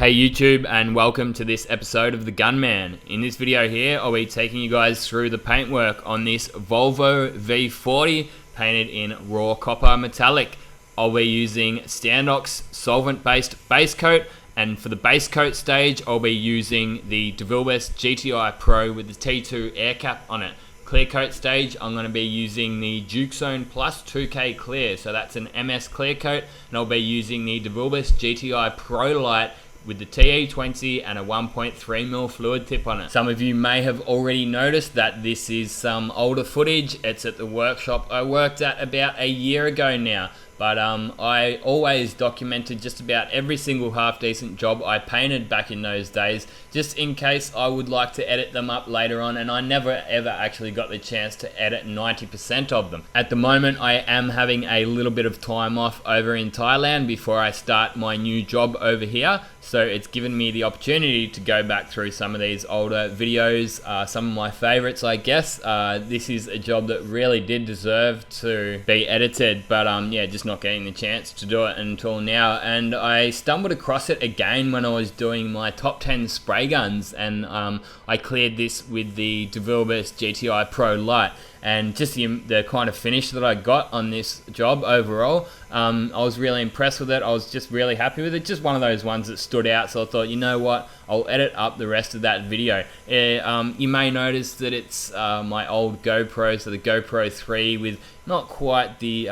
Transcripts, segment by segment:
Hey YouTube, and welcome to this episode of the Gunman. In this video here, I'll be taking you guys through the paintwork on this Volvo V40 painted in raw copper metallic. I'll be using Standox solvent based base coat, and for the base coat stage I'll be using the DeVilbiss GTI Pro with the T2 air cap on it. Clear coat stage, I'm going to be using the Duxone Plus 2K Clear, so that's an MS clear coat, and I'll be using the DeVilbiss GTI Pro Lite with the TE20 and a 1.3mm fluid tip on it. Some of you may have already noticed that this is some older footage. It's at the workshop I worked at about a year ago now. But I always documented just about every single half decent job I painted back in those days, just in case I would like to edit them up later on, and I never ever actually got the chance to edit 90% of them. At the moment I am having a little bit of time off over in Thailand before I start my new job over here, so it's given me the opportunity to go back through some of these older videos, some of my favorites I guess. This is a job that really did deserve to be edited, but yeah, just not getting the chance to do it until now. And I stumbled across it again when I was doing my top 10 spray guns, and I cleared this with the DeVilbiss GTI Pro Lite, and just the kind of finish that I got on this job overall, I was really impressed with it. I was just really happy with it. Just one of those ones that stood out, so I thought, you know what, I'll edit up the rest of that video. You may notice that it's my old GoPro, so the GoPro 3 with not quite the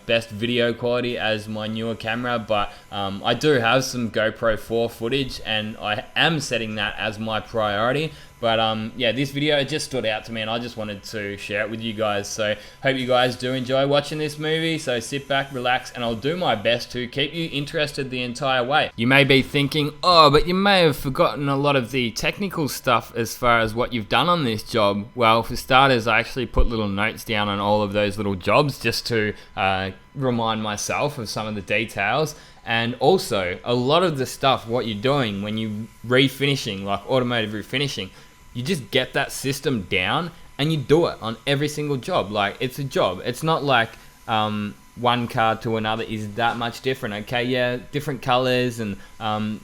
best video quality as my newer camera, but I do have some GoPro 4 footage, and I am setting that as my priority. But yeah, this video just stood out to me, and I just wanted to share it with you guys. So hope you guys do enjoy watching this movie. So sit back, relax, and I'll do my best to keep you interested the entire way. You may be thinking, oh, but you may have forgotten a lot of the technical stuff as far as what you've done on this job. Well, for starters, I actually put little notes down on all of those little jobs just to remind myself of some of the details. And also, a lot of the stuff, what you're doing when you're refinishing, like automotive refinishing, you just get that system down and you do it on every single job. Like, it's a job. It's not like one car to another is that much different. Okay, yeah, different colors and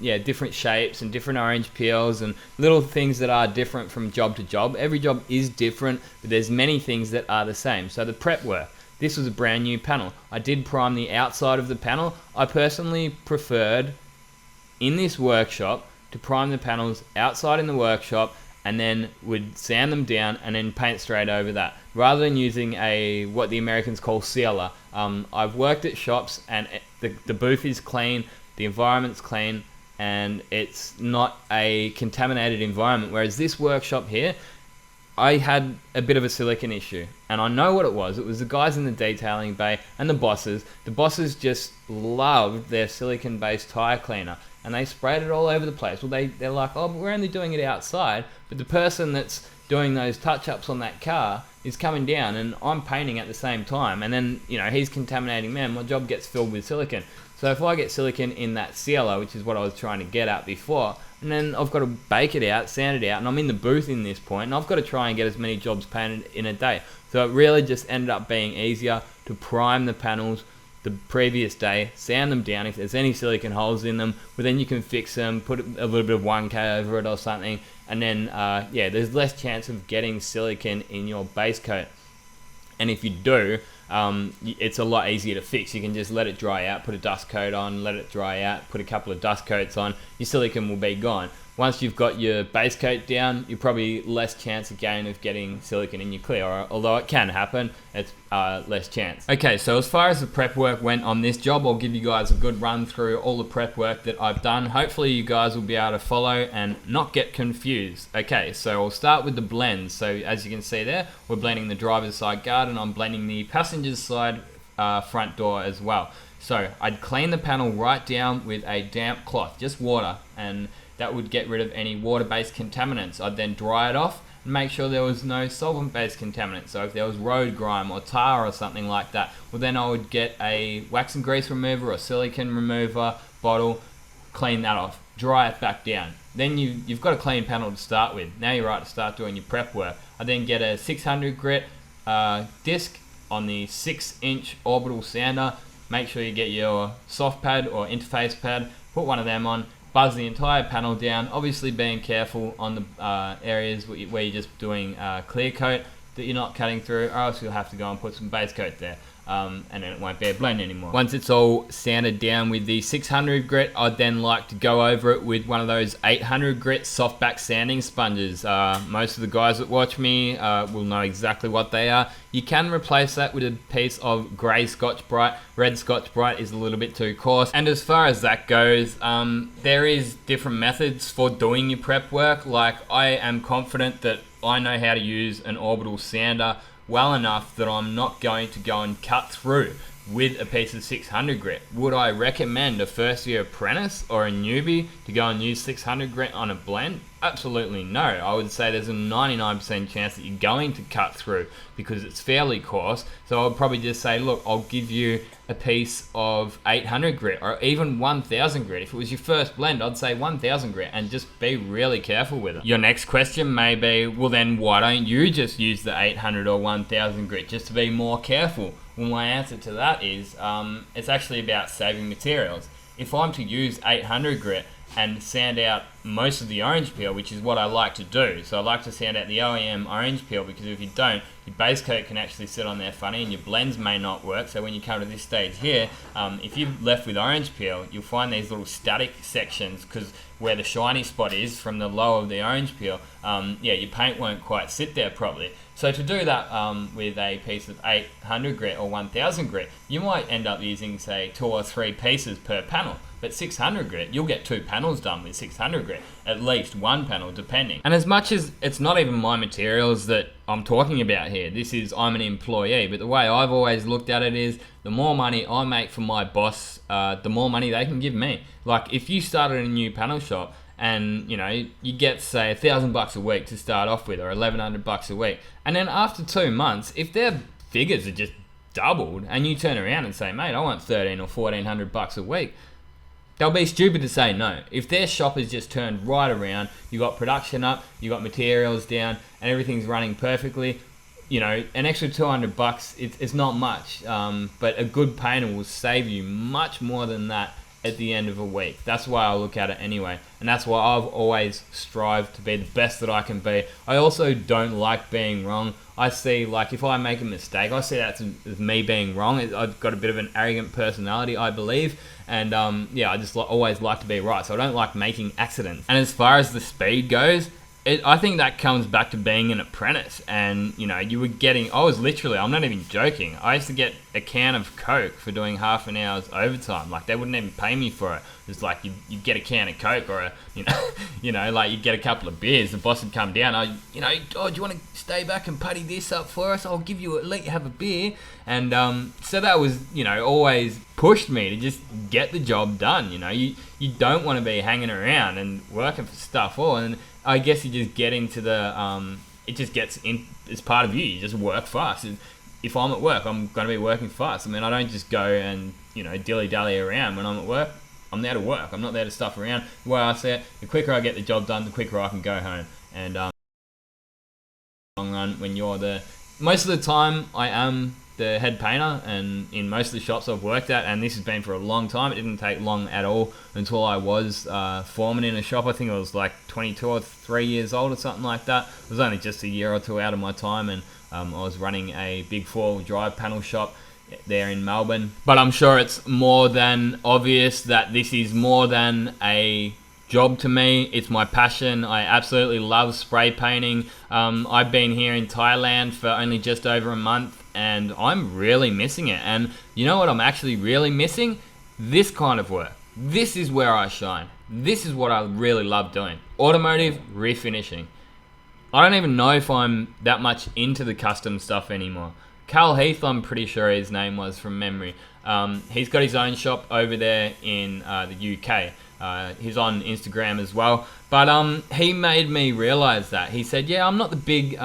yeah, different shapes and different orange peels and little things that are different from job to job. Every job is different, but there's many things that are the same. So the prep work. This was a brand new panel. I did prime the outside of the panel. I personally preferred in this workshop to prime the panels outside in the workshop, and then would sand them down and then paint straight over that, rather than using what the Americans call sealer. I've worked at shops, and the booth is clean, the environment's clean, and it's not a contaminated environment. Whereas this workshop here, I had a bit of a silicon issue, and I know what it was. It was the guys in the detailing bay and the bosses. The bosses just loved their silicon-based tire cleaner, and they sprayed it all over the place. Well, they're like, oh, but we're only doing it outside. But the person that's doing those touch-ups on that car is coming down, and I'm painting at the same time. And then, you know, he's contaminating, man, my job gets filled with silicon. So if I get silicon in that sealer, which is what I was trying to get at before, and then I've got to bake it out, sand it out, and I'm in the booth in this point, and I've got to try and get as many jobs painted in a day. So it really just ended up being easier to prime the panels the previous day, sand them down if there's any silicon holes in them, but then you can fix them, put a little bit of 1K over it or something, and then yeah, there's less chance of getting silicon in your base coat. And if you do, it's a lot easier to fix. You can just let it dry out, put a dust coat on, let it dry out, put a couple of dust coats on, your silicon will be gone. Once you've got your base coat down, you're probably less chance again of getting silicon in your clear, although it can happen, it's less chance. Okay, so as far as the prep work went on this job, I'll give you guys a good run through all the prep work that I've done. Hopefully you guys will be able to follow and not get confused. Okay, so I'll start with the blends. So as you can see there, we're blending the driver's side guard, and I'm blending the passenger's side front door as well. So I'd clean the panel right down with a damp cloth, just water, and that would get rid of any water-based contaminants. I'd then dry it off and make sure there was no solvent-based contaminants. So if there was road grime or tar or something like that, well, then I would get a wax and grease remover or silicone remover bottle, clean that off, dry it back down. Then you've got a clean panel to start with. Now you're right to start doing your prep work. I then get a 600 grit disc on the 6-inch orbital sander. Make sure you get your soft pad or interface pad, put one of them on, buzz the entire panel down, obviously being careful on the areas where you're just doing clear coat that you're not cutting through, or else you'll have to go and put some base coat there. And then it won't be a blend anymore. Once it's all sanded down with the 600 grit, I'd then like to go over it with one of those 800 grit softback sanding sponges. Most of the guys that watch me will know exactly what they are. You can replace that with a piece of grey Scotch-Brite. Red Scotch-Brite is a little bit too coarse. And as far as that goes, there is different methods for doing your prep work. Like, I am confident that I know how to use an orbital sander well enough that I'm not going to go and cut through with a piece of 600 grit. Would I recommend a first year apprentice or a newbie to go and use 600 grit on a blend? Absolutely no. I would say there's a 99% chance that you're going to cut through because it's fairly coarse. So I'll probably just say, look, I'll give you a piece of 800 grit or even 1000 grit. If it was your first blend, I'd say 1000 grit and just be really careful with it. Your next question may be, well then why don't you just use the 800 or 1000 grit just to be more careful? Well, my answer to that is it's actually about saving materials. If I'm to use 800 grit and sand out most of the orange peel, which is what I like to do, so I like to sand out the OEM orange peel, because if you don't, your base coat can actually sit on there funny and your blends may not work. So when you come to this stage here, if you're left with orange peel, you'll find these little static sections, because where the shiny spot is from the low of the orange peel, yeah, your paint won't quite sit there properly. So to do that with a piece of 800 grit or 1000 grit, you might end up using, say, 2 or 3 pieces per panel. But 600 grit, you'll get 2 panels done with 600 grit, at least 1 panel depending. And as much as it's not even my materials that I'm talking about here, this is, I'm an employee, but the way I've always looked at it is, the more money I make for my boss, the more money they can give me. Like, if you started a new panel shop and, you know, you get, say, $1,000 a week to start off with, or $1,100 a week, and then after 2 months, if their figures are just doubled and you turn around and say, mate, I want $1,300 or $1,400 a week, they'll be stupid to say no. If their shop has just turned right around, you got production up, you got materials down, and everything's running perfectly, you know, an extra $200, it's not much, but a good painter will save you much more than that at the end of a week. That's why I look at it anyway, and that's why I've always strived to be the best that I can be. I also don't like being wrong. I see, like, if I make a mistake, I see that as me being wrong. I've got a bit of an arrogant personality, I believe, and yeah, I just always like to be right, so I don't like making accidents. And as far as the speed goes, I think that comes back to being an apprentice. And, you know, you were getting, I was literally, I'm not even joking, I used to get a can of Coke for doing half an hour's overtime. Like, they wouldn't even pay me for it. It's like, you'd get a can of Coke or a, you know, like, you'd get a couple of beers. The boss would come down, you know, oh, do you want to stay back and putty this up for us? I'll give you, let you have a beer. And so that was, you know, always pushed me to just get the job done. You know, you don't want to be hanging around and working for stuff all. And I guess you just get into the, it just gets in, it's part of you. You just work fast. If I'm at work, I'm going to be working fast. I mean, I don't just go and, you know, dilly-dally around. When I'm at work, I'm there to work. I'm not there to stuff around. The way I say it, the quicker I get the job done, the quicker I can go home. And long run, when you're the, most of the time I am the head painter, and in most of the shops I've worked at, and this has been for a long time, it didn't take long at all until I was foreman in a shop. I think I was like 22 or 3 years old or something like that. It was only just a year or two out of my time, and I was running a big 4-wheel drive panel shop there in Melbourne. But I'm sure it's more than obvious that this is more than a job to me. It's my passion. I absolutely love spray painting. I've been here in Thailand for only just over a month, and I'm really missing it. And you know what I'm actually really missing? This kind of work. This is where I shine. This is what I really love doing. Automotive refinishing. I don't even know if I'm that much into the custom stuff anymore. Carl Heath, I'm pretty sure his name was from memory. He's got his own shop over there in the UK. He's on Instagram as well. But he made me realize that. He said, yeah, I'm not the big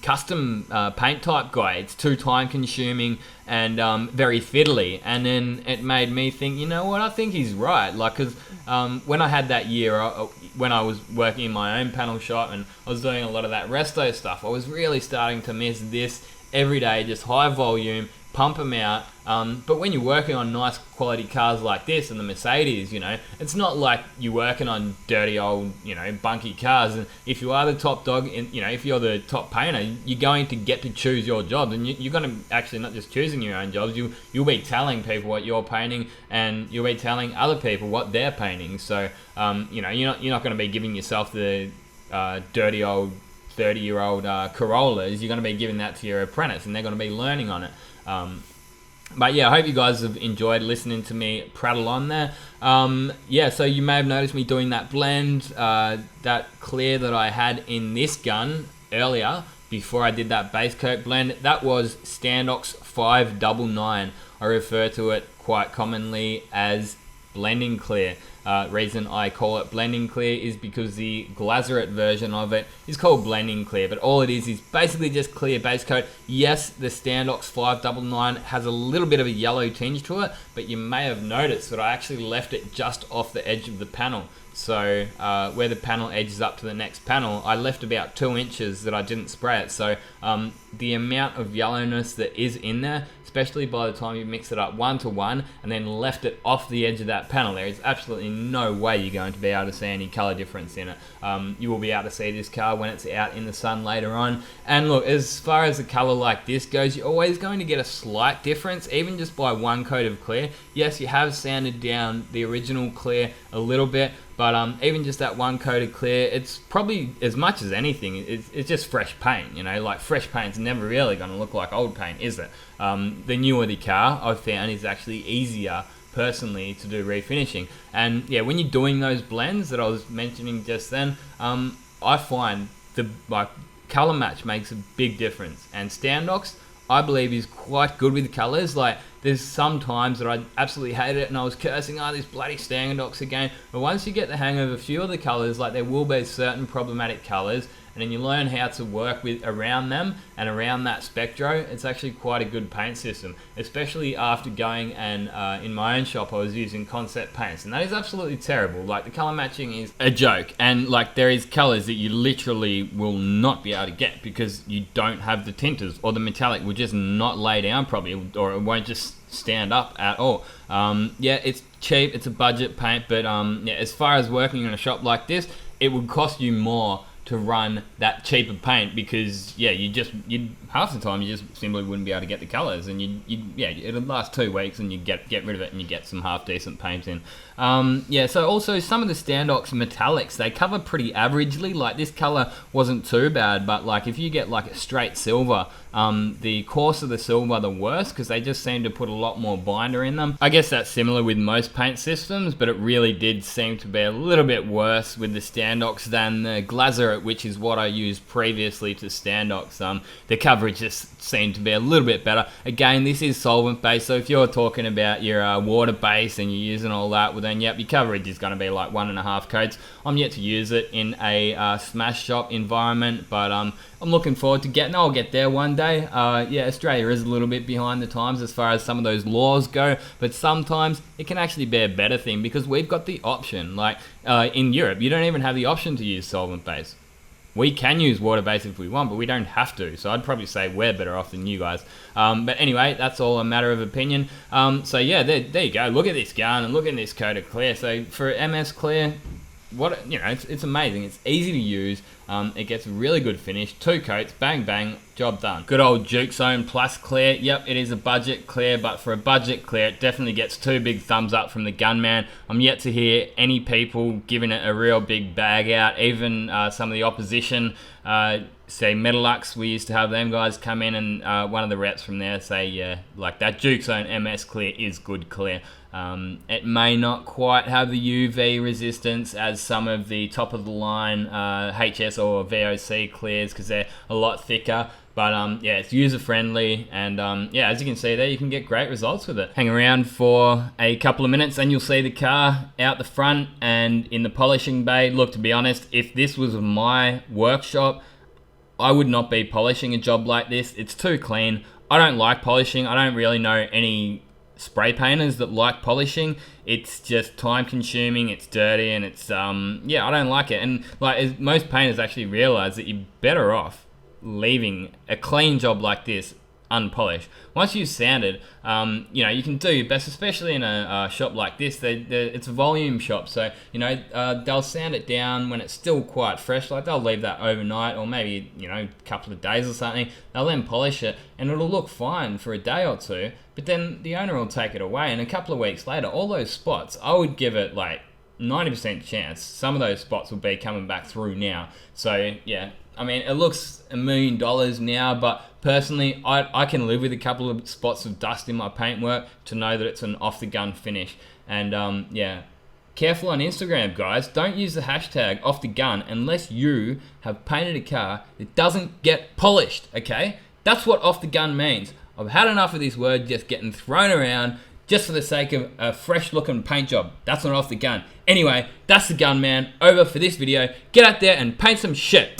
custom paint type guy. It's too time consuming and very fiddly. And then it made me think, you know what, I think he's right. Like, cause when I had that year, when I was working in my own panel shop and I was doing a lot of that resto stuff, I was really starting to miss this every day, just high volume, pump them out. But when you're working on nice quality cars like this and the Mercedes, you know, it's not like you're working on dirty old, you know, bunky cars. And if you are the top dog, you know, if you're the top painter, you're going to get to choose your jobs, and you're going to actually not just choosing your own jobs. You'll be telling people what you're painting, and you'll be telling other people what they're painting. So you know, you're not going to be giving yourself the dirty old 30-year-old Corollas. You're going to be giving that to your apprentice, and they're going to be learning on it. But yeah, I hope you guys have enjoyed listening to me prattle on there. Yeah, so you may have noticed me doing that blend, that clear that I had in this gun earlier before I did that base coat blend. That was Standox 599. I refer to it quite commonly as blending clear. Reason I call it blending clear is because the glazurate version of it is called blending clear, but all it is basically just clear base coat. Yes, the Standox 599 has a little bit of a yellow tinge to it, but you may have noticed that I actually left it just off the edge of the panel. So where the panel edges up to the next panel, I left about 2 inches that I didn't spray it. So the amount of yellowness that is in there, especially by the time you mix it up 1-to-1 and then left it off the edge of that panel, there is absolutely no way you're going to be able to see any color difference in it. You will be able to see this car when it's out in the sun later on. And look, as far as a color like this goes, you're always going to get a slight difference, even just by one coat of clear. Yes, you have sanded down the original clear a little bit, but even just that one coat of clear, it's probably, as much as anything, it's just fresh paint. You know, like fresh paint's never really going to look like old paint, is it? The newer the car, I've found, is actually easier personally to do refinishing. And yeah, when you're doing those blends that I was mentioning just then, I find the color match makes a big difference. And Standox, I believe, is quite good with colors. Like, there's some times that I absolutely hated it and I was cursing, this bloody Standox again. But once you get the hang of a few of the colors, like, there will be certain problematic colors, and then you learn how to work with around them and around that spectro. It's actually quite a good paint system, especially after going and in my own shop I was using concept paints, and that is absolutely terrible. Like, the color matching is a joke, and like, there is colors that you literally will not be able to get because you don't have the tinters, or the metallic will just not lay down properly, or it won't just stand up at all. Yeah, it's cheap, it's a budget paint, but yeah, as far as working in a shop like this, it would cost you more to run that cheaper paint, because yeah, you'd half the time you just simply wouldn't be able to get the colors, and yeah, it'll last 2 weeks and you get rid of it and you get some half decent paint in. Yeah, so also some of the Standox metallics, they cover pretty averagely. Like, this color wasn't too bad, but like, if you get like a straight silver, the coarser the silver the worse, because they just seem to put a lot more binder in them. I guess that's similar with most paint systems, but it really did seem to be a little bit worse with the Standox than the glazurate, which is what I used previously to Standox. The coverage just seemed to be a little bit better. Again, this is solvent based, so if you're talking about your water base and you're using all that, well then yep, your coverage is going to be like 1.5 coats. I'm yet to use it in a smash shop environment, but I'm looking forward to getting. I'll get there one day. Yeah, Australia is a little bit behind the times as far as some of those laws go, but sometimes it can actually be a better thing because we've got the option. Like in Europe, you don't even have the option to use solvent base. We can use water base if we want, but we don't have to. So I'd probably say we're better off than you guys. But anyway, that's all a matter of opinion. So yeah, there you go. Look at this gun and look at this coat of clear. So for MS Clear, it's amazing. It's easy to use. It gets a really good finish. 2 coats, bang bang, job done. Good old Duxone Plus Clear. Yep, it is a budget clear, but for a budget clear, it definitely gets 2 big thumbs up from the Gunman. I'm yet to hear any people giving it a real big bag out. Even some of the opposition, say Metalux, we used to have them guys come in, and one of the reps from there say, yeah, like that Duxone MS Clear is good clear. It may not quite have the UV resistance as some of the top of the line HS or VOC clears, because they're a lot thicker, but yeah, it's user friendly, and yeah, as you can see there, you can get great results with it. Hang around for a couple of minutes and you'll see the car out the front and in the polishing bay. Look, to be honest, if this was my workshop, I would not be polishing a job like this. It's too clean. I don't like polishing. I don't really know any spray painters that like polishing. It's just time consuming, it's dirty, and it's yeah, I don't like it. And like, most painters actually realize that you're better off leaving a clean job like this unpolished. Once you've sanded, you know, you can do your best, especially in a shop like this. It's a volume shop, so you know they'll sand it down when it's still quite fresh. Like they'll leave that overnight, or maybe, you know, a couple of days or something. They'll then polish it, and it'll look fine for a day or two. But then the owner will take it away, and a couple of weeks later, all those spots, I would give it like 90% chance some of those spots will be coming back through now. So yeah, I mean, it looks $1 million now, but personally, I can live with a couple of spots of dust in my paintwork to know that it's an off-the-gun finish. And yeah, careful on Instagram, guys. Don't use the hashtag off-the-gun unless you have painted a car that doesn't get polished, okay? That's what off-the-gun means. I've had enough of this word just getting thrown around just for the sake of a fresh looking paint job. That's not off the gun. Anyway, that's the Gunman. Over for this video. Get out there and paint some shit.